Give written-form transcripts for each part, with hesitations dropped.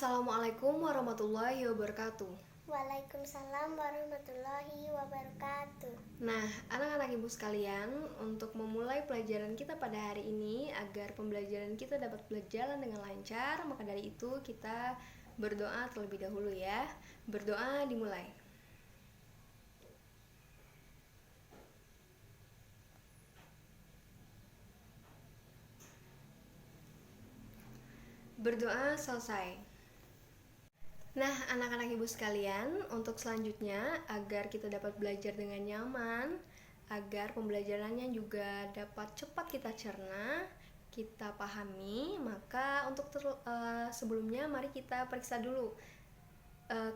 Assalamualaikum warahmatullahi wabarakatuh. Waalaikumsalam warahmatullahi wabarakatuh. Nah, anak-anak ibu sekalian, untuk memulai pelajaran kita pada hari ini agar pembelajaran kita dapat berjalan dengan lancar, maka dari itu kita berdoa terlebih dahulu ya. Berdoa dimulai. Berdoa selesai. Nah, anak-anak ibu sekalian, untuk selanjutnya agar kita dapat belajar dengan nyaman, agar pembelajarannya juga dapat cepat kita cerna, kita pahami, maka untuk sebelumnya mari kita periksa dulu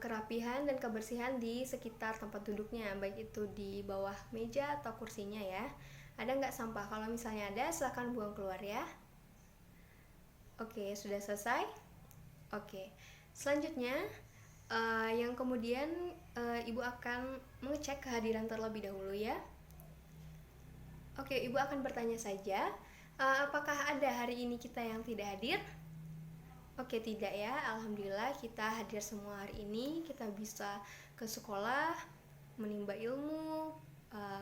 kerapihan dan kebersihan di sekitar tempat duduknya, baik itu di bawah meja atau kursinya ya. Ada nggak sampah? Kalau misalnya ada, silakan buang keluar ya. Oke, sudah selesai? Oke, selanjutnya yang kemudian ibu akan mengecek kehadiran terlebih dahulu ya. Oke, ibu akan bertanya saja, apakah ada hari ini kita yang tidak hadir? Oke, tidak ya. Alhamdulillah kita hadir semua hari ini. Kita bisa ke sekolah, menimba ilmu,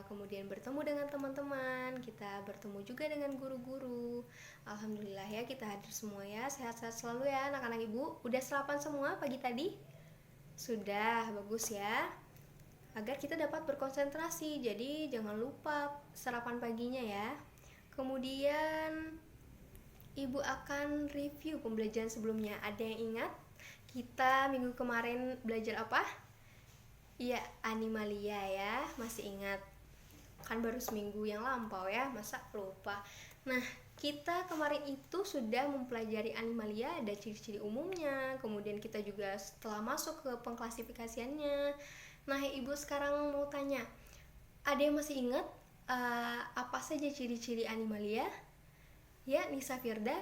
kemudian bertemu dengan teman-teman, kita bertemu juga dengan guru-guru. Alhamdulillah ya, kita hadir semua ya. Sehat-sehat selalu ya anak-anak ibu. Udah sarapan semua pagi tadi? Sudah, bagus ya. Agar kita dapat berkonsentrasi, jadi jangan lupa sarapan paginya ya. Kemudian ibu akan review pembelajaran sebelumnya. Ada yang ingat kita minggu kemarin belajar apa? Iya, animalia ya. Masih ingat? Kan baru seminggu yang lampau ya, masa lupa. Nah, kita kemarin itu sudah mempelajari animalia, ada ciri-ciri umumnya, kemudian kita juga setelah masuk ke pengklasifikasiannya. Nah, ibu sekarang mau tanya, ada yang masih ingat apa saja ciri-ciri animalia? Ya, Nisa Firda.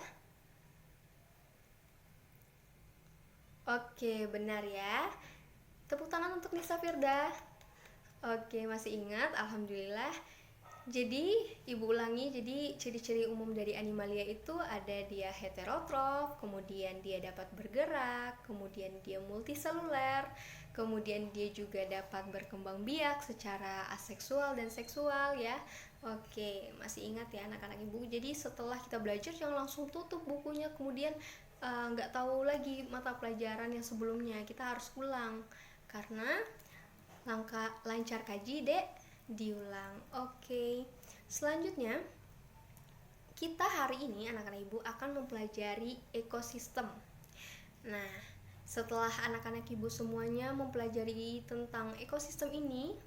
Oke, benar ya. Tepuk tangan untuk Nisa Firda. Oke, masih ingat? Alhamdulillah. Jadi, ibu ulangi, jadi ciri-ciri umum dari animalia itu ada dia heterotrof, kemudian dia dapat bergerak, kemudian dia multiseluler, kemudian dia juga dapat berkembang biak secara aseksual dan seksual ya. Oke, masih ingat ya anak-anak ibu. Jadi setelah kita belajar jangan langsung tutup bukunya, kemudian nggak tahu lagi mata pelajaran yang sebelumnya. Kita harus ulang karena langkah lancar kaji dek diulang. Oke. Selanjutnya kita hari ini anak-anak ibu akan mempelajari ekosistem. Nah, setelah anak-anak ibu semuanya mempelajari tentang ekosistem ini,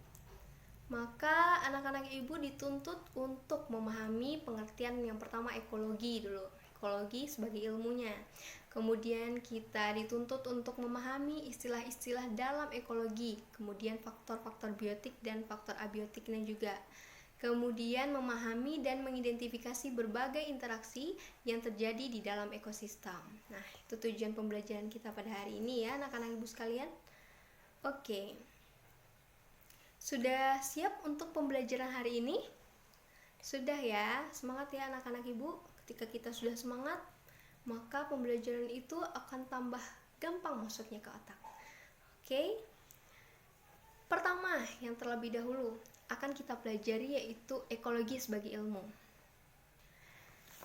maka anak-anak ibu dituntut untuk memahami pengertian yang pertama ekologi dulu. Ekologi sebagai ilmunya. Kemudian kita dituntut untuk memahami istilah-istilah dalam ekologi, kemudian faktor-faktor biotik dan faktor abiotiknya juga. Kemudian memahami dan mengidentifikasi berbagai interaksi yang terjadi di dalam ekosistem. Nah, itu tujuan pembelajaran kita pada hari ini ya anak-anak ibu sekalian. Oke. Sudah siap untuk pembelajaran hari ini? Sudah ya, semangat ya anak-anak ibu. Ketika kita sudah semangat, maka pembelajaran itu akan tambah gampang masuknya ke otak. Oke. Pertama, yang terlebih dahulu akan kita pelajari yaitu ekologi sebagai ilmu.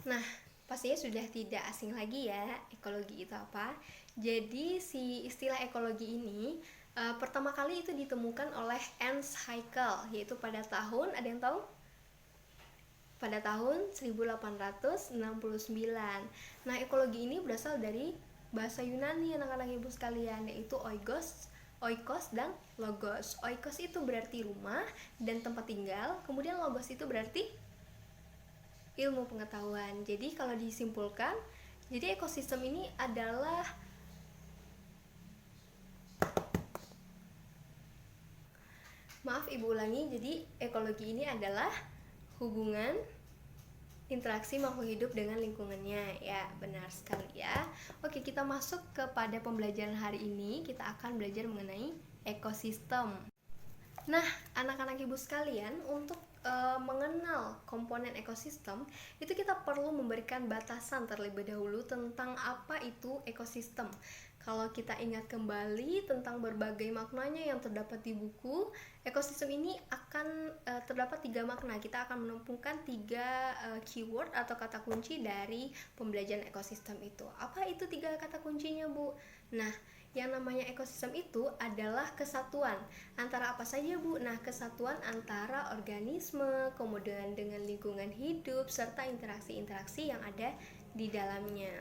Nah, pastinya sudah tidak asing lagi ya ekologi itu apa. Jadi si istilah ekologi ini pertama kali itu ditemukan oleh Ernst Haeckel, yaitu pada tahun, ada yang tahu? Pada tahun 1869. Nah, ekologi ini berasal dari bahasa Yunani anak-anak ibu sekalian, yaitu oikos dan logos. Oikos itu berarti rumah dan tempat tinggal, kemudian logos itu berarti ilmu pengetahuan. Jadi kalau disimpulkan, jadi ekosistem ini adalah ibu ulangi, jadi ekologi ini adalah hubungan interaksi makhluk hidup dengan lingkungannya. Ya, benar sekali ya. Oke, kita masuk kepada pembelajaran hari ini. Kita akan belajar mengenai ekosistem. Nah, anak-anak ibu sekalian, untuk mengenal komponen ekosistem, itu kita perlu memberikan batasan terlebih dahulu tentang apa itu ekosistem. Kalau kita ingat kembali tentang berbagai maknanya yang terdapat di buku, ekosistem ini akan terdapat 3 makna. Kita akan menemukan 3 keyword atau kata kunci dari pembelajaran ekosistem itu. Apa itu 3 kata kuncinya, Bu? Nah, yang namanya ekosistem itu adalah kesatuan antara apa saja, Bu? Nah, kesatuan antara organisme, kemudian dengan lingkungan hidup, serta interaksi-interaksi yang ada di dalamnya.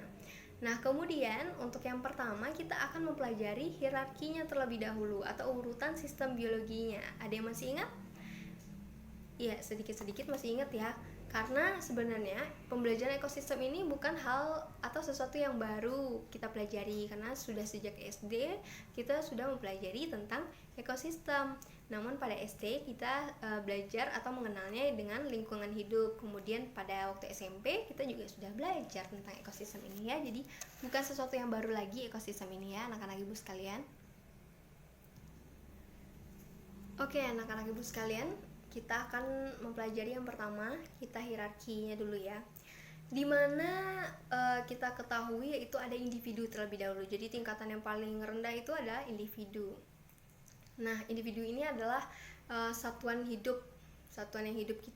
Nah, kemudian untuk yang pertama kita akan mempelajari hierarkinya terlebih dahulu atau urutan sistem biologinya. Ada yang masih ingat? Iya, sedikit-sedikit masih ingat ya. Karena sebenarnya pembelajaran ekosistem ini bukan hal atau sesuatu yang baru kita pelajari, karena sudah sejak SD kita sudah mempelajari tentang ekosistem. Namun pada SD kita belajar atau mengenalnya dengan lingkungan hidup. Kemudian pada waktu SMP kita juga sudah belajar tentang ekosistem ini ya. Jadi bukan sesuatu yang baru lagi ekosistem ini ya, anak-anak ibu sekalian. Oke, anak-anak ibu sekalian, kita akan mempelajari yang pertama, kita hierarkinya dulu ya. Dimana kita ketahui yaitu ada individu terlebih dahulu. Jadi tingkatan yang paling rendah itu adalah individu. Nah, individu ini adalah satuan hidup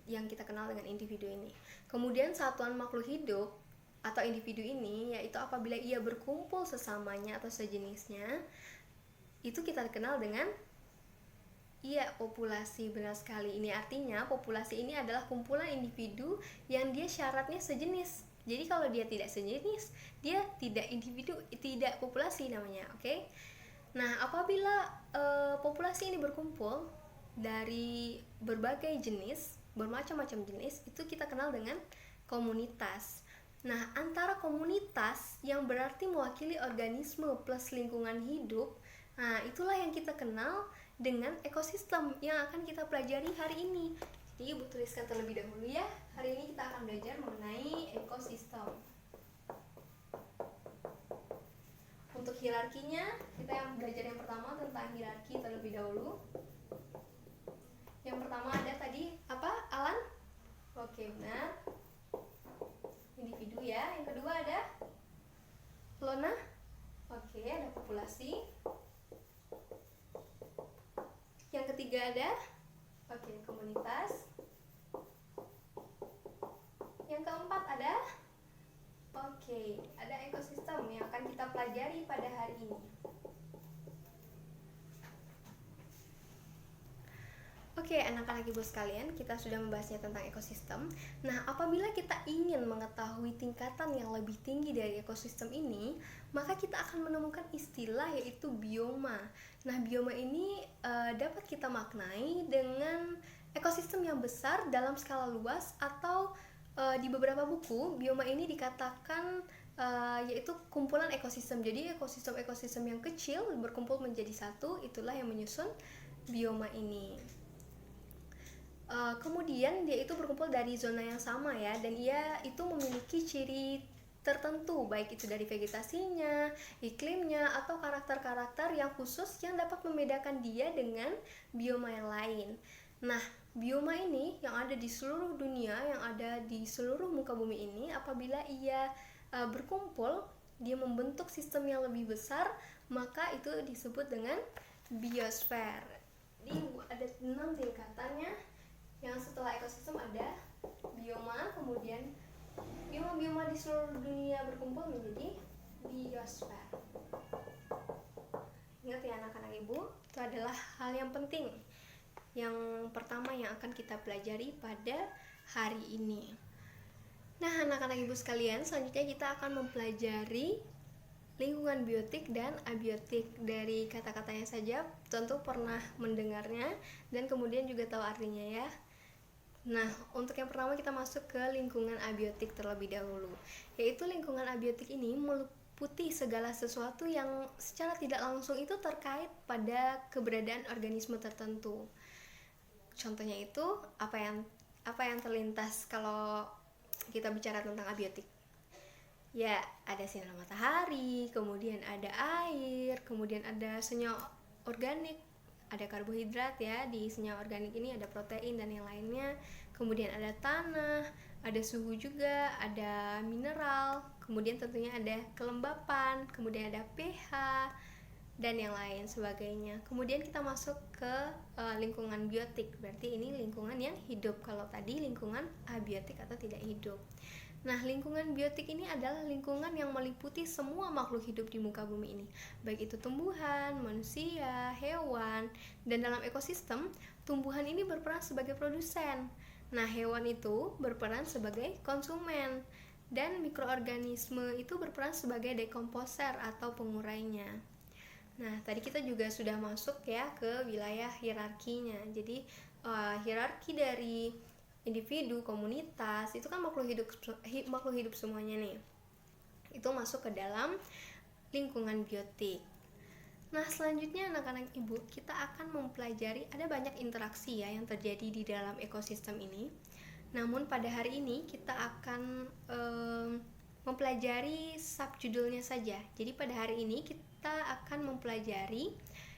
yang kita kenal dengan individu ini. Kemudian satuan makhluk hidup atau individu ini yaitu apabila ia berkumpul sesamanya atau sejenisnya, itu kita kenal dengan populasi. Benar sekali. Ini artinya populasi ini adalah kumpulan individu yang dia syaratnya sejenis. Jadi kalau dia tidak sejenis, dia tidak individu, tidak populasi namanya, oke? Nah, apabila populasi ini berkumpul dari berbagai jenis, bermacam-macam jenis, itu kita kenal dengan komunitas. Nah, antara komunitas yang berarti mewakili organisme plus lingkungan hidup, nah itulah yang kita kenal dengan ekosistem yang akan kita pelajari hari ini. Jadi Ibu tuliskan terlebih dahulu ya. Hari ini kita akan belajar mengenai ekosistem. Untuk hierarkinya, kita yang belajar yang pertama tentang hierarki terlebih dahulu. Yang pertama ada tadi apa, Alan? Oke, benar. Individu ya. Yang kedua ada Lona. Oke, ada populasi. Yang ketiga ada komunitas. Yang keempat ada ada ekosistem yang akan kita pelajari pada hari ini. Oke, anak-anak ibu sekalian, kita sudah membahasnya tentang ekosistem. Nah, apabila kita ingin mengetahui tingkatan yang lebih tinggi dari ekosistem ini, maka kita akan menemukan istilah yaitu bioma. Nah, bioma ini dapat kita maknai dengan ekosistem yang besar dalam skala luas, atau di beberapa buku bioma ini dikatakan yaitu kumpulan ekosistem. Jadi ekosistem yang kecil berkumpul menjadi satu, itulah yang menyusun bioma ini. Kemudian dia itu berkumpul dari zona yang sama ya, dan ia itu memiliki ciri tertentu, baik itu dari vegetasinya, iklimnya, atau karakter-karakter yang khusus yang dapat membedakan dia dengan bioma yang lain. Nah, bioma ini yang ada di seluruh dunia, yang ada di seluruh muka bumi ini, apabila ia berkumpul, dia membentuk sistem yang lebih besar, maka itu disebut dengan biosfer. Jadi ada 6 tingkatannya. Yang setelah ekosistem ada bioma, kemudian bioma-bioma di seluruh dunia berkumpul menjadi biosfer. Ingat ya anak-anak ibu, itu adalah hal yang penting yang pertama yang akan kita pelajari pada hari ini. Nah, anak-anak ibu sekalian, selanjutnya kita akan mempelajari lingkungan biotik dan abiotik. Dari kata-katanya saja tentu pernah mendengarnya dan kemudian juga tahu artinya ya. Nah, untuk yang pertama kita masuk ke lingkungan abiotik terlebih dahulu. Yaitu lingkungan abiotik ini meliputi segala sesuatu yang secara tidak langsung itu terkait pada keberadaan organisme tertentu. Contohnya itu apa yang terlintas kalau kita bicara tentang abiotik? Ya, ada sinar matahari, kemudian ada air, kemudian ada senyawa organik, ada karbohidrat ya, di senyawa organik ini ada protein dan yang lainnya. Kemudian ada tanah, ada suhu juga, ada mineral, kemudian tentunya ada kelembapan, kemudian ada pH dan yang lain sebagainya. Kemudian kita masuk ke lingkungan biotik, berarti ini lingkungan yang hidup. Kalau tadi lingkungan abiotik atau tidak hidup. Nah, lingkungan biotik ini adalah lingkungan yang meliputi semua makhluk hidup di muka bumi ini, baik itu tumbuhan, manusia, hewan, dan dalam ekosistem, tumbuhan ini berperan sebagai produsen. Nah, hewan itu berperan sebagai konsumen, dan mikroorganisme itu berperan sebagai dekomposer atau pengurainya. Nah, tadi kita juga sudah masuk ya ke wilayah hierarkinya. Jadi, hierarki dari individu, komunitas, itu kan makhluk hidup semuanya nih. Itu masuk ke dalam lingkungan biotik. Nah, selanjutnya anak-anak ibu, kita akan mempelajari ada banyak interaksi ya yang terjadi di dalam ekosistem ini. Namun pada hari ini kita akan mempelajari subjudulnya saja. Jadi pada hari ini kita akan mempelajari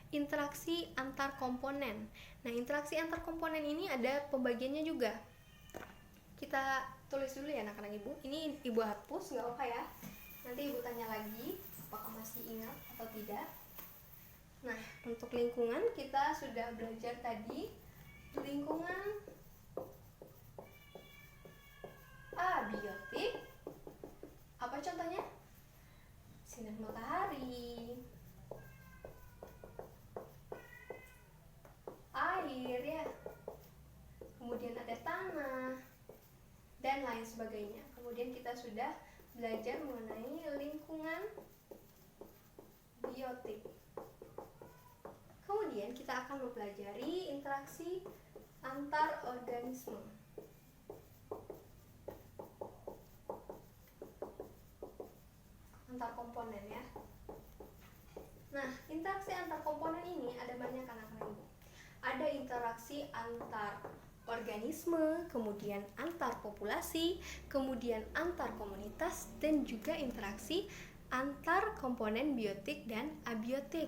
interaksi antar komponen. Nah, interaksi antar komponen ini ada pembagiannya juga. Kita tulis dulu ya anak-anak ibu. Ini ibu hapus, nggak apa ya. Nanti ibu tanya lagi apakah masih ingat atau tidak. Nah, untuk lingkungan kita sudah belajar tadi. Lingkungan abiotik. Apa contohnya? Sinar matahari, air ya, kemudian ada tanah dan lain sebagainya. Kemudian kita sudah belajar mengenai lingkungan biotik. Kemudian kita akan mempelajari interaksi antar organisme. Antar komponen ya. Nah, interaksi antar komponen ini ada banyak anak-anak ibu. Ada interaksi antar organisme, kemudian antar populasi, kemudian antar komunitas, dan juga interaksi antar komponen biotik dan abiotik.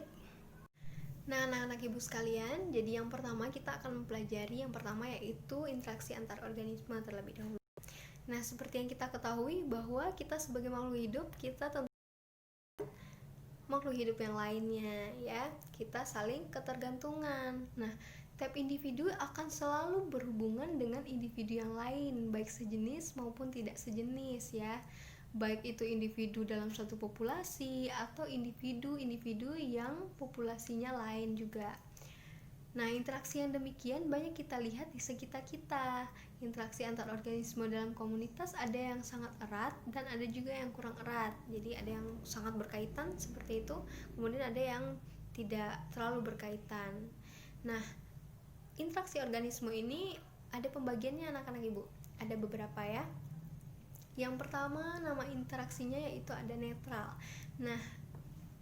Nah, anak-anak ibu sekalian, jadi yang pertama kita akan mempelajari yang pertama yaitu interaksi antar organisme terlebih dahulu. Nah, seperti yang kita ketahui bahwa kita sebagai makhluk hidup, kita tentu makhluk hidup yang lainnya ya, kita saling ketergantungan. Nah, tiap individu akan selalu berhubungan dengan individu yang lain, baik sejenis maupun tidak sejenis ya, baik itu individu dalam suatu populasi atau individu-individu yang populasinya lain juga. Nah, interaksi yang demikian banyak kita lihat di sekitar kita. Interaksi antar organisme dalam komunitas ada yang sangat erat dan ada juga yang kurang erat. Jadi ada yang sangat berkaitan seperti itu, kemudian ada yang tidak terlalu berkaitan. Nah, interaksi organisme ini ada pembagiannya anak-anak ibu. Ada beberapa ya. Yang pertama nama interaksinya yaitu ada netral. Nah,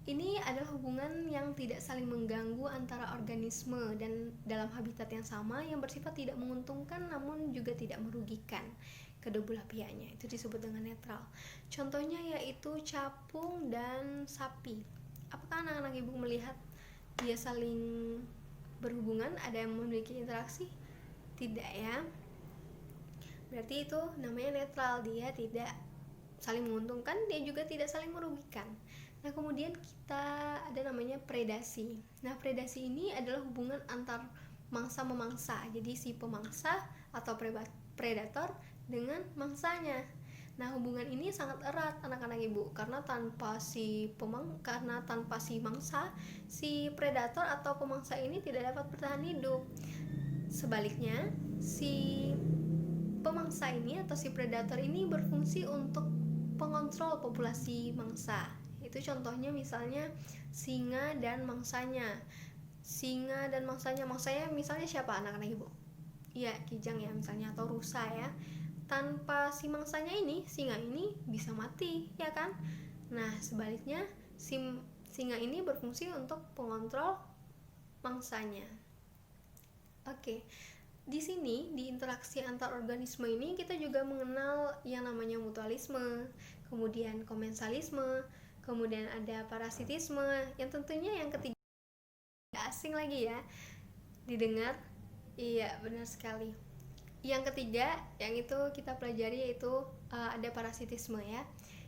ini adalah hubungan yang tidak saling mengganggu antara organisme dan dalam habitat yang sama, yang bersifat tidak menguntungkan namun juga tidak merugikan kedua belah pihaknya. Itu disebut dengan netral. Contohnya yaitu capung dan sapi. Apakah anak-anak ibu melihat dia saling berhubungan, ada yang memiliki interaksi? Tidak ya. Berarti itu namanya netral, dia tidak saling menguntungkan, dia juga tidak saling merugikan. Nah, kemudian kita ada namanya predasi. Nah, predasi ini adalah hubungan antar mangsa memangsa. Jadi si pemangsa atau predator dengan mangsanya. Nah, hubungan ini sangat erat anak-anak ibu, karena tanpa si mangsa, si predator atau pemangsa ini tidak dapat bertahan hidup. Sebaliknya, si pemangsa ini atau si predator ini berfungsi untuk pengontrol populasi mangsa. Itu contohnya misalnya singa dan mangsanya. Mangsanya misalnya siapa anak-anak ibu? Iya, kijang ya misalnya, atau rusa ya. Tanpa si mangsanya ini, singa ini bisa mati, ya kan? Nah, sebaliknya singa ini berfungsi untuk pengontrol mangsanya. Oke. Di sini, di interaksi antar organisme ini kita juga mengenal yang namanya mutualisme, kemudian komensalisme, kemudian ada parasitisme, yang tentunya yang ketiga asing lagi ya, Didengar? Iya, benar sekali. Yang ketiga, yang itu kita pelajari yaitu ada parasitisme ya,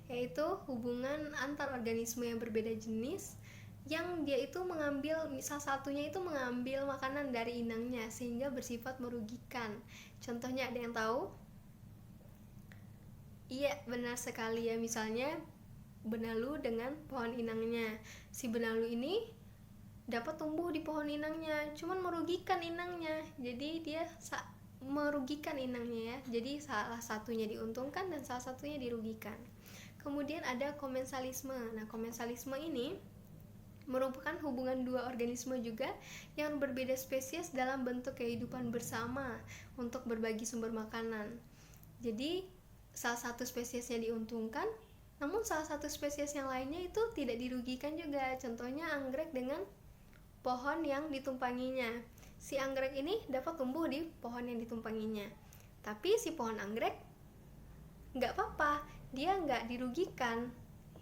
yaitu hubungan antar organisme yang berbeda jenis yang dia itu mengambil, salah satunya itu mengambil makanan dari inangnya sehingga bersifat merugikan. Contohnya ada yang tahu? Iya, benar sekali ya. Misalnya benalu dengan pohon inangnya. Si benalu ini dapat tumbuh di pohon inangnya, cuman merugikan inangnya. Jadi dia merugikan inangnya ya. Jadi salah satunya diuntungkan dan salah satunya dirugikan. Kemudian ada komensalisme. Nah, komensalisme ini merupakan hubungan dua organisme juga yang berbeda spesies dalam bentuk kehidupan bersama untuk berbagi sumber makanan. Jadi salah satu spesiesnya diuntungkan, namun salah satu spesies yang lainnya itu tidak dirugikan juga. Contohnya anggrek dengan pohon yang ditumpanginya. Si anggrek ini dapat tumbuh di pohon yang ditumpanginya, tapi si pohon anggrek nggak apa-apa, dia nggak dirugikan.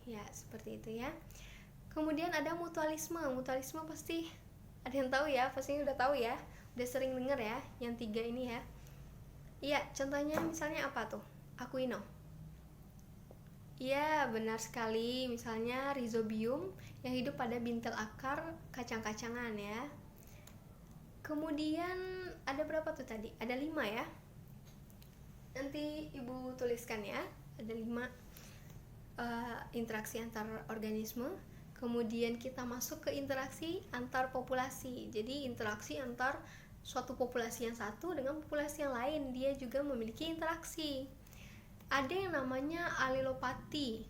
Ya, seperti itu ya. Kemudian ada mutualisme. Mutualisme pasti ada yang tahu ya, pasti udah tahu ya, udah sering dengar ya, yang tiga ini ya. Iya, contohnya misalnya apa tuh? Aquino. Iya, benar sekali. Misalnya rhizobium yang hidup pada bintil akar kacang-kacangan ya. Kemudian ada berapa tuh tadi? Ada 5 ya. Nanti ibu tuliskan ya. Ada 5 interaksi antar organisme. Kemudian kita masuk ke interaksi antar populasi. Jadi interaksi antar suatu populasi yang satu dengan populasi yang lain, dia juga memiliki interaksi. Ada yang namanya alelopati.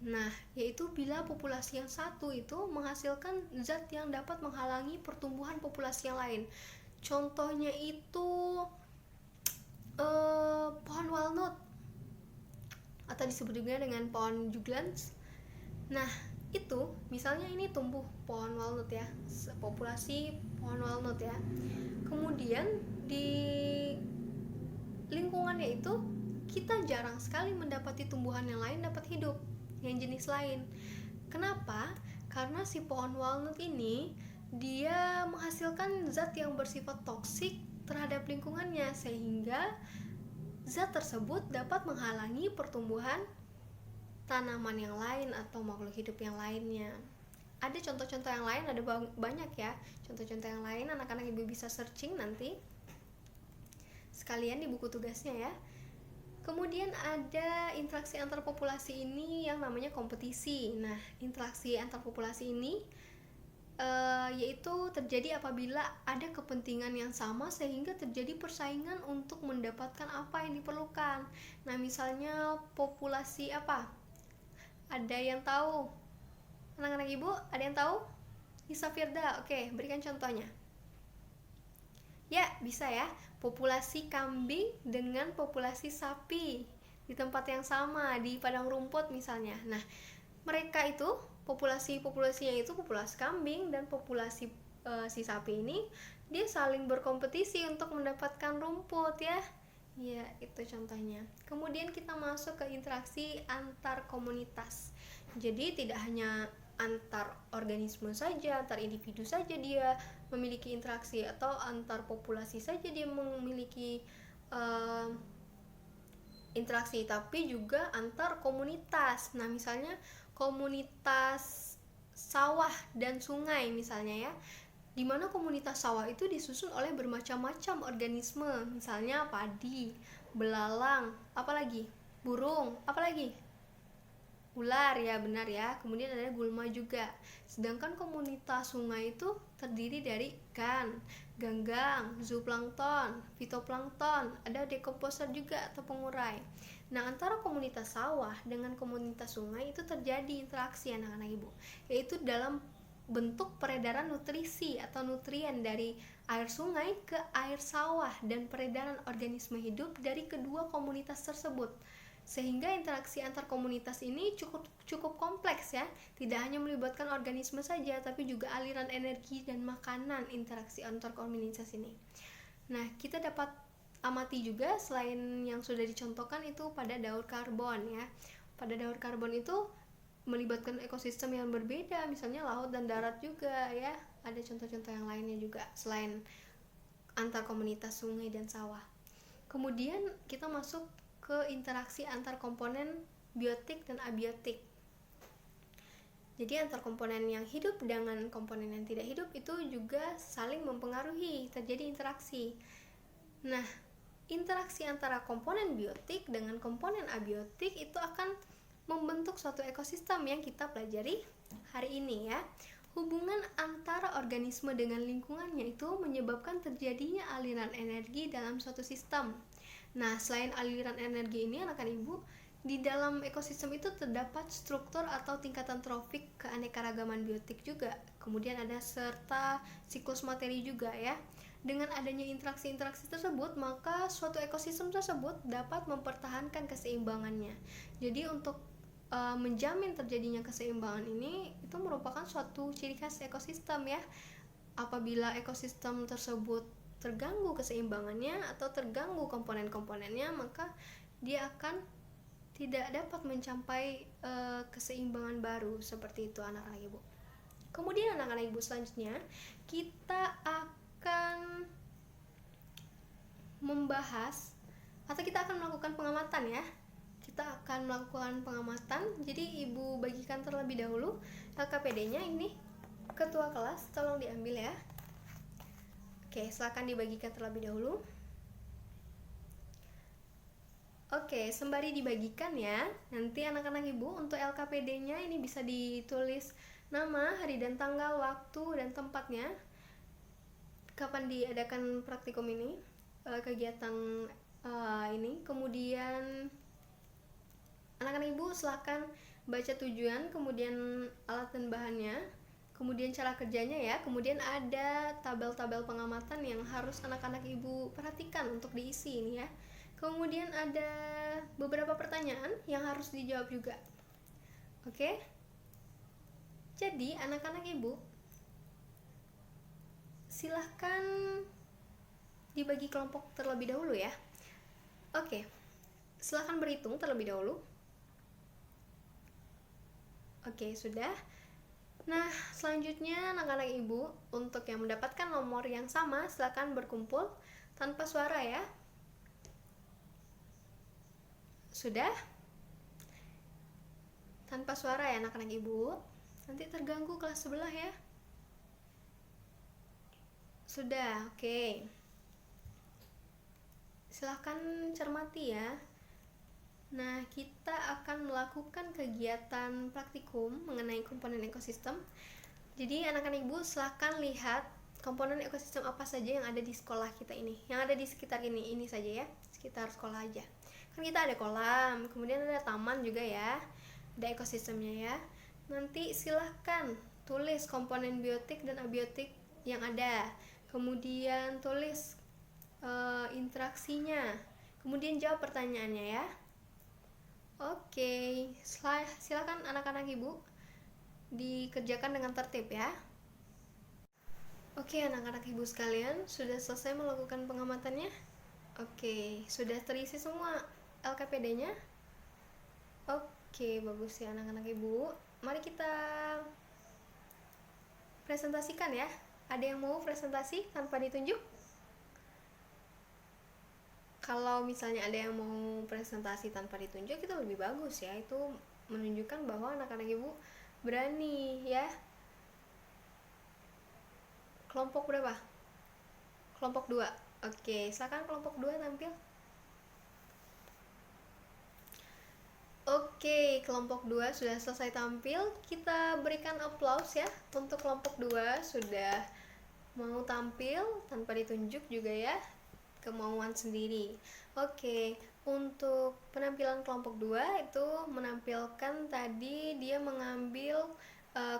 Nah, yaitu bila populasi yang satu itu menghasilkan zat yang dapat menghalangi pertumbuhan populasi yang lain. Contohnya itu pohon walnut, atau disebut juga dengan pohon juglans. Nah, itu misalnya ini tumbuh pohon walnut ya, populasi pohon walnut ya. Kemudian di lingkungannya itu kita jarang sekali mendapati tumbuhan yang lain dapat hidup, yang jenis lain. Kenapa? Karena si pohon walnut ini dia menghasilkan zat yang bersifat toksik terhadap lingkungannya, sehingga zat tersebut dapat menghalangi pertumbuhan tanaman yang lain atau makhluk hidup yang lainnya. Ada contoh-contoh yang lain, ada banyak ya contoh-contoh yang lain. Anak-anak ibu bisa searching nanti sekalian di buku tugasnya ya. Kemudian ada interaksi antar populasi ini yang namanya kompetisi. Nah, interaksi antar populasi ini yaitu terjadi apabila ada kepentingan yang sama sehingga terjadi persaingan untuk mendapatkan apa yang diperlukan. Nah, misalnya populasi apa? Ada yang tahu? Anak-anak ibu, ada yang tahu? Nisa Firda, oke, berikan contohnya. Ya, bisa ya. Populasi kambing dengan populasi sapi di tempat yang sama, di padang rumput misalnya. Nah, mereka itu populasinya itu populasi kambing dan populasi si sapi ini dia saling berkompetisi untuk mendapatkan rumput ya. Ya, itu contohnya. Kemudian kita masuk ke interaksi antar komunitas. Jadi tidak hanya antar organisme saja, antar individu saja dia memiliki interaksi, atau antar populasi saja dia memiliki interaksi, tapi juga antar komunitas. Nah, misalnya komunitas sawah dan sungai misalnya ya, di mana komunitas sawah itu disusun oleh bermacam-macam organisme, misalnya padi, belalang, apalagi burung, apalagi ular ya, benar ya. Kemudian ada gulma juga. Sedangkan komunitas sungai itu terdiri dari ikan, ganggang, zooplankton, fitoplankton, ada dekomposer juga atau pengurai. Nah, antara komunitas sawah dengan komunitas sungai itu terjadi interaksi anak-anak ibu, yaitu dalam bentuk peredaran nutrisi atau nutrien dari air sungai ke air sawah dan peredaran organisme hidup dari kedua komunitas tersebut. Sehingga interaksi antar komunitas ini cukup kompleks ya, tidak hanya melibatkan organisme saja, tapi juga aliran energi dan makanan interaksi antar komunitas ini. Nah, kita dapat amati juga selain yang sudah dicontohkan itu pada daur karbon ya. Pada daur karbon itu melibatkan ekosistem yang berbeda, misalnya laut dan darat juga ya. Ada contoh-contoh yang lainnya juga selain antar komunitas sungai dan sawah. Kemudian kita masuk ke interaksi antar komponen biotik dan abiotik. Jadi antar komponen yang hidup dengan komponen yang tidak hidup itu juga saling mempengaruhi, terjadi interaksi. Nah, interaksi antara komponen biotik dengan komponen abiotik itu akan membentuk suatu ekosistem yang kita pelajari hari ini ya. Hubungan antara organisme dengan lingkungannya itu menyebabkan terjadinya aliran energi dalam suatu sistem. Nah, selain aliran energi ini, anak-anak ibu, di dalam ekosistem itu terdapat struktur atau tingkatan trofik keanekaragaman biotik juga. Kemudian ada serta siklus materi juga ya. Dengan adanya interaksi-interaksi tersebut, maka suatu ekosistem tersebut dapat mempertahankan keseimbangannya. Jadi untuk menjamin terjadinya keseimbangan ini itu merupakan suatu ciri khas ekosistem ya. Apabila ekosistem tersebut terganggu keseimbangannya atau terganggu komponen-komponennya, maka dia akan tidak dapat mencapai keseimbangan baru, seperti itu anak-anak ibu. Kemudian anak-anak ibu, selanjutnya kita akan membahas atau kita akan melakukan pengamatan ya. Kita akan melakukan pengamatan. Jadi ibu bagikan terlebih dahulu LKPD-nya. Ini ketua kelas, tolong diambil ya. Oke, silakan dibagikan terlebih dahulu. Oke, sembari dibagikan ya, nanti anak-anak ibu untuk LKPD-nya ini bisa ditulis nama, hari dan tanggal, waktu dan tempatnya, kapan diadakan praktikum ini, kegiatan ini. Kemudian anak-anak ibu silakan baca tujuan, kemudian alat dan bahannya, kemudian cara kerjanya ya. Kemudian ada tabel-tabel pengamatan yang harus anak-anak ibu perhatikan untuk diisi ini ya. Kemudian ada beberapa pertanyaan yang harus dijawab juga. Oke? Jadi anak-anak ibu, silahkan dibagi kelompok terlebih dahulu ya. Oke, silahkan berhitung terlebih dahulu. Oke, sudah. Nah, selanjutnya anak-anak ibu, untuk yang mendapatkan nomor yang sama, silahkan berkumpul tanpa suara ya. Sudah? Tanpa suara ya anak-anak ibu. Nanti terganggu kelas sebelah ya. Sudah, oke. Silahkan cermati ya. Nah, kita akan melakukan kegiatan praktikum mengenai komponen ekosistem. Jadi anak-anak ibu silahkan lihat komponen ekosistem apa saja yang ada di sekolah kita ini, yang ada di sekitar ini saja ya, sekitar sekolah aja. Kan kita ada kolam, kemudian ada taman juga ya, ada ekosistemnya ya. Nanti silahkan tulis komponen biotik dan abiotik yang ada, kemudian tulis interaksinya, kemudian jawab pertanyaannya ya. Oke, silakan anak-anak ibu dikerjakan dengan tertib ya. Oke, anak-anak ibu sekalian, sudah selesai melakukan pengamatannya? Oke, sudah terisi semua LKPD-nya? Oke, bagus ya anak-anak ibu. Mari kita presentasikan ya. Ada yang mau presentasi tanpa ditunjuk? Kalau misalnya ada yang mau presentasi tanpa ditunjuk, itu lebih bagus ya. Itu menunjukkan bahwa anak-anak ibu berani ya. Kelompok berapa? Kelompok 2. Oke, silakan kelompok 2 tampil. Oke, kelompok 2 sudah selesai tampil. Kita berikan applause ya untuk kelompok 2 sudah mau tampil tanpa ditunjuk juga ya. Kemauan sendiri. Oke, untuk penampilan kelompok 2 itu menampilkan tadi dia mengambil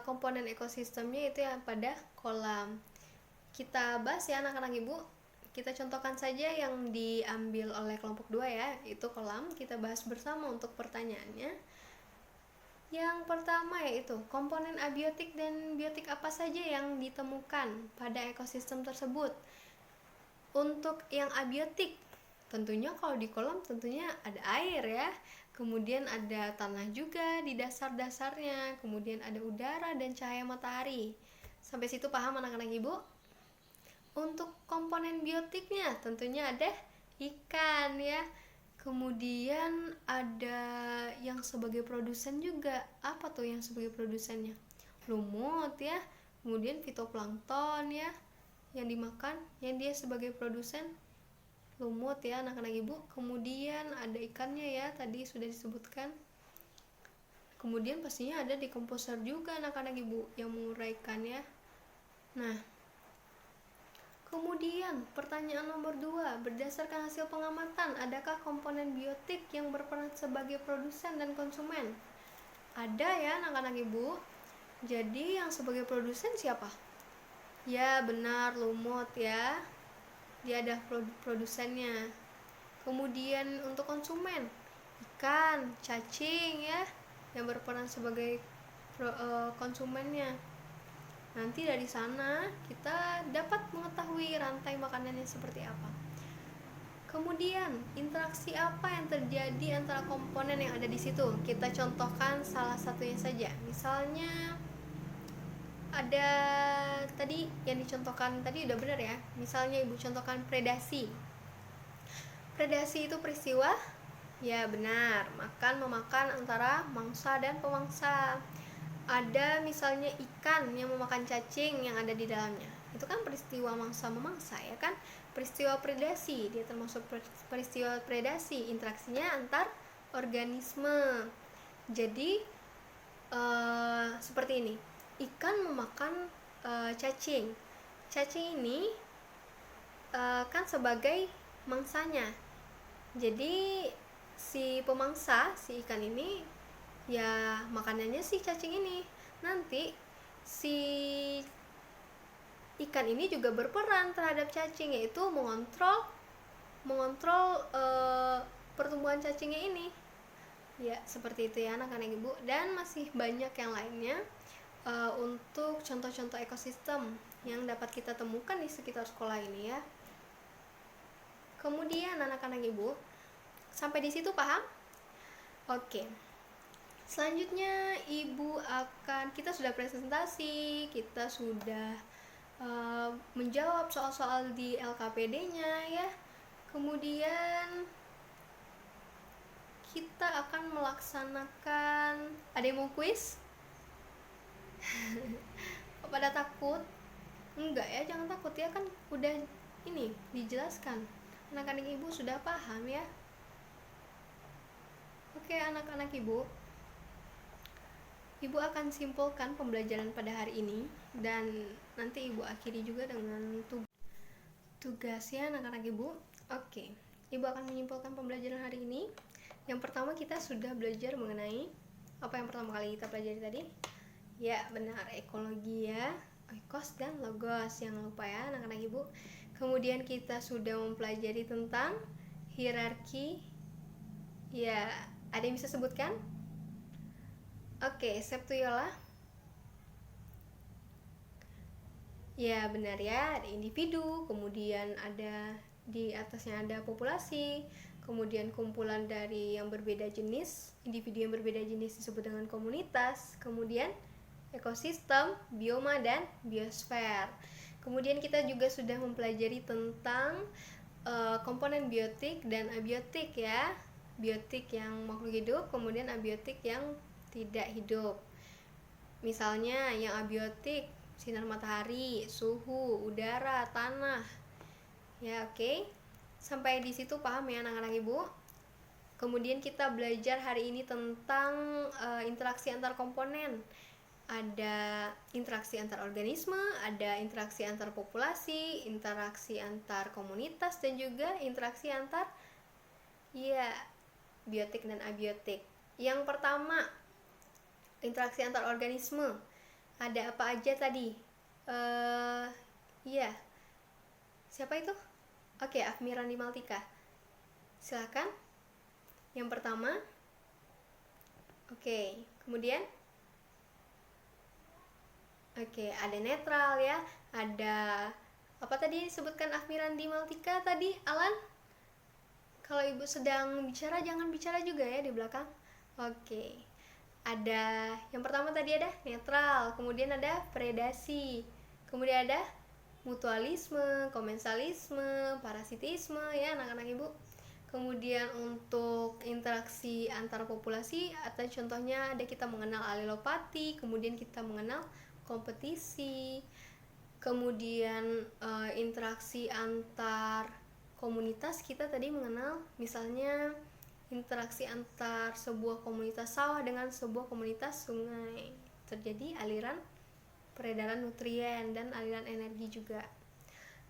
komponen ekosistemnya itu yang pada kolam. Kita bahas ya anak-anak ibu. Kita contohkan saja yang diambil oleh kelompok 2 ya, itu kolam. Kita bahas bersama untuk pertanyaannya. Yang pertama yaitu komponen abiotik dan biotik apa saja yang ditemukan pada ekosistem tersebut. Untuk yang abiotik, tentunya kalau di kolam tentunya ada air ya, kemudian ada tanah juga di dasar-dasarnya, kemudian ada udara dan cahaya matahari. Sampai situ paham anak-anak ibu? Untuk komponen biotiknya tentunya ada ikan ya. Kemudian ada yang sebagai produsen juga. Apa tuh yang sebagai produsennya? Lumut ya. Kemudian fitoplankton ya, yang dimakan, yang dia sebagai produsen lumut ya anak-anak ibu. Kemudian ada ikannya ya, tadi sudah disebutkan. Kemudian pastinya ada dekomposer juga anak-anak ibu yang menguraikan ya. Nah, kemudian pertanyaan nomor 2, berdasarkan hasil pengamatan, adakah komponen biotik yang berperan sebagai produsen dan konsumen? Ada ya anak-anak ibu. Jadi yang sebagai produsen siapa? Ya benar, lumut ya. Dia ada produsennya. Kemudian untuk konsumen, ikan, cacing ya, yang berperan sebagai konsumennya. Nanti dari sana kita dapat mengetahui rantai makanannya seperti apa. Kemudian, interaksi apa yang terjadi antara komponen yang ada di situ? Kita contohkan salah satunya saja. Misalnya ada tadi yang dicontohkan tadi udah benar ya. Misalnya ibu contohkan predasi. Predasi itu peristiwa? Ya benar, memakan antara mangsa dan pemangsa. Ada misalnya ikan yang memakan cacing yang ada di dalamnya. Itu kan peristiwa mangsa memangsa ya kan? Peristiwa predasi, dia termasuk peristiwa predasi, interaksinya antar organisme. Jadi seperti ini, ikan memakan cacing. Cacing ini kan sebagai mangsanya. Jadi si pemangsa, si ikan ini ya makanannya si cacing ini. Nanti si ikan ini juga berperan terhadap cacing, yaitu mengontrol pertumbuhan cacingnya ini. Ya seperti itu ya anak-anak ibu. Dan masih banyak yang lainnya untuk contoh-contoh ekosistem yang dapat kita temukan di sekitar sekolah ini ya. Kemudian anak-anak ibu, sampai di situ paham? Oke. Selanjutnya kita sudah presentasi, kita sudah menjawab soal-soal di LKPD-nya ya. Kemudian kita akan melaksanakan, ada yang mau kuis? Pada takut? Enggak ya, jangan takut ya, kan udah ini dijelaskan. Anak-anak ibu sudah paham ya. Oke anak-anak ibu, ibu akan simpulkan pembelajaran pada hari ini dan nanti ibu akhiri juga dengan tugas ya anak-anak ibu. Oke, ibu akan menyimpulkan pembelajaran hari ini. Yang pertama kita sudah belajar mengenai apa yang pertama kali kita pelajari tadi? Ya benar, ekologi ya, oikos dan logos, jangan lupa ya anak-anak ibu. Kemudian kita sudah mempelajari tentang hierarki. Ya, ada yang bisa sebutkan? Oke, Septuyola. Ya benar ya, ada individu, kemudian ada di atasnya ada populasi, kemudian kumpulan dari yang berbeda jenis, individu yang berbeda jenis disebut dengan komunitas, kemudian ekosistem, bioma, dan biosfer. Kemudian kita juga sudah mempelajari tentang komponen biotik dan abiotik ya. Biotik yang makhluk hidup, kemudian abiotik yang tidak hidup. Misalnya yang abiotik, sinar matahari, suhu, udara, tanah. Ya, oke. Sampai di situ paham ya anak-anak ibu? Kemudian kita belajar hari ini tentang interaksi antar komponen. Ada interaksi antar organisme, ada interaksi antar populasi, interaksi antar komunitas, dan juga interaksi antar biotik dan abiotik. Yang pertama, interaksi antar organisme. Ada apa aja tadi? Siapa itu? Oke, Afmirandi Maltika. Silakan. Yang pertama. Oke, kemudian ada netral ya. Ada apa tadi disebutkan Afmirandi Maltika tadi, Alan? Kalau ibu sedang bicara jangan bicara juga ya di belakang. Oke. Ada yang pertama tadi ada netral, kemudian ada predasi, kemudian ada mutualisme, komensalisme, parasitisme ya anak-anak ibu. Kemudian untuk interaksi antar populasi, atau contohnya ada kita mengenal alelopati, kemudian kita mengenal kompetisi, kemudian interaksi antar komunitas, kita tadi mengenal misalnya interaksi antar sebuah komunitas sawah dengan sebuah komunitas sungai, terjadi aliran peredaran nutrien dan aliran energi juga.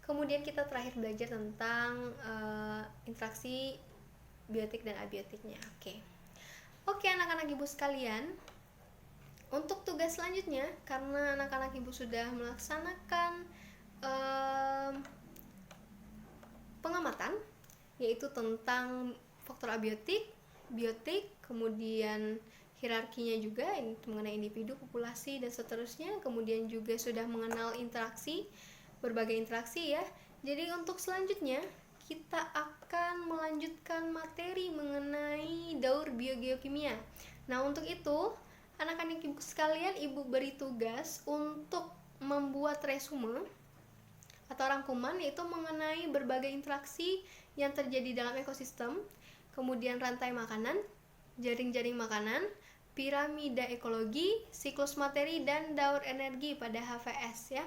Kemudian kita terakhir belajar tentang interaksi biotik dan abiotiknya. Oke, anak-anak ibu sekalian, untuk tugas selanjutnya, karena anak-anak ibu sudah melaksanakan pengamatan, yaitu tentang faktor abiotik, biotik, kemudian hierarkinya juga mengenai individu, populasi, dan seterusnya. Kemudian juga sudah mengenal interaksi, berbagai interaksi ya. Jadi untuk selanjutnya kita akan melanjutkan materi mengenai daur biogeokimia. Nah, untuk itu anak-anak ibu sekalian, ibu beri tugas untuk membuat resume atau rangkuman, yaitu mengenai berbagai interaksi yang terjadi dalam ekosistem, kemudian rantai makanan, jaring-jaring makanan, piramida ekologi, siklus materi, dan daur energi pada HVS ya.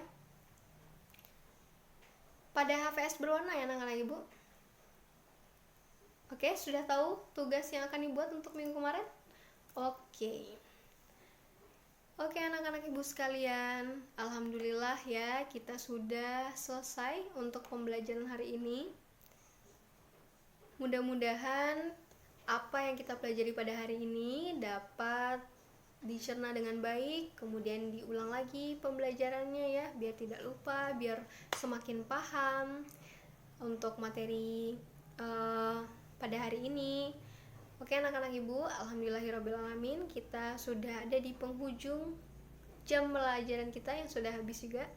Pada HVS berwarna ya anak-anak ibu. Oke, sudah tahu tugas yang akan dibuat untuk minggu kemarin? Oke, anak-anak ibu sekalian, alhamdulillah ya, kita sudah selesai untuk pembelajaran hari ini. Mudah-mudahan apa yang kita pelajari pada hari ini dapat dicerna dengan baik, kemudian diulang lagi pembelajarannya ya, biar tidak lupa, biar semakin paham untuk materi pada hari ini. Oke anak-anak ibu, alhamdulillahirrabbilalamin, kita sudah ada di penghujung jam pelajaran kita yang sudah habis juga.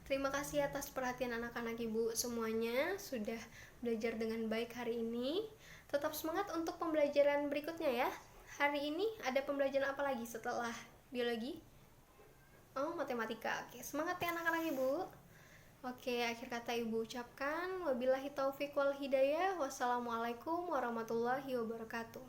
Terima kasih atas perhatian anak-anak ibu semuanya, sudah belajar dengan baik hari ini. Tetap semangat untuk pembelajaran berikutnya ya. Hari ini ada pembelajaran apa lagi setelah biologi? Matematika. Oke, semangat ya anak-anak ibu. Oke, akhir kata ibu ucapkan wabillahi taufiq wal hidayah. Wassalamualaikum warahmatullahi wabarakatuh.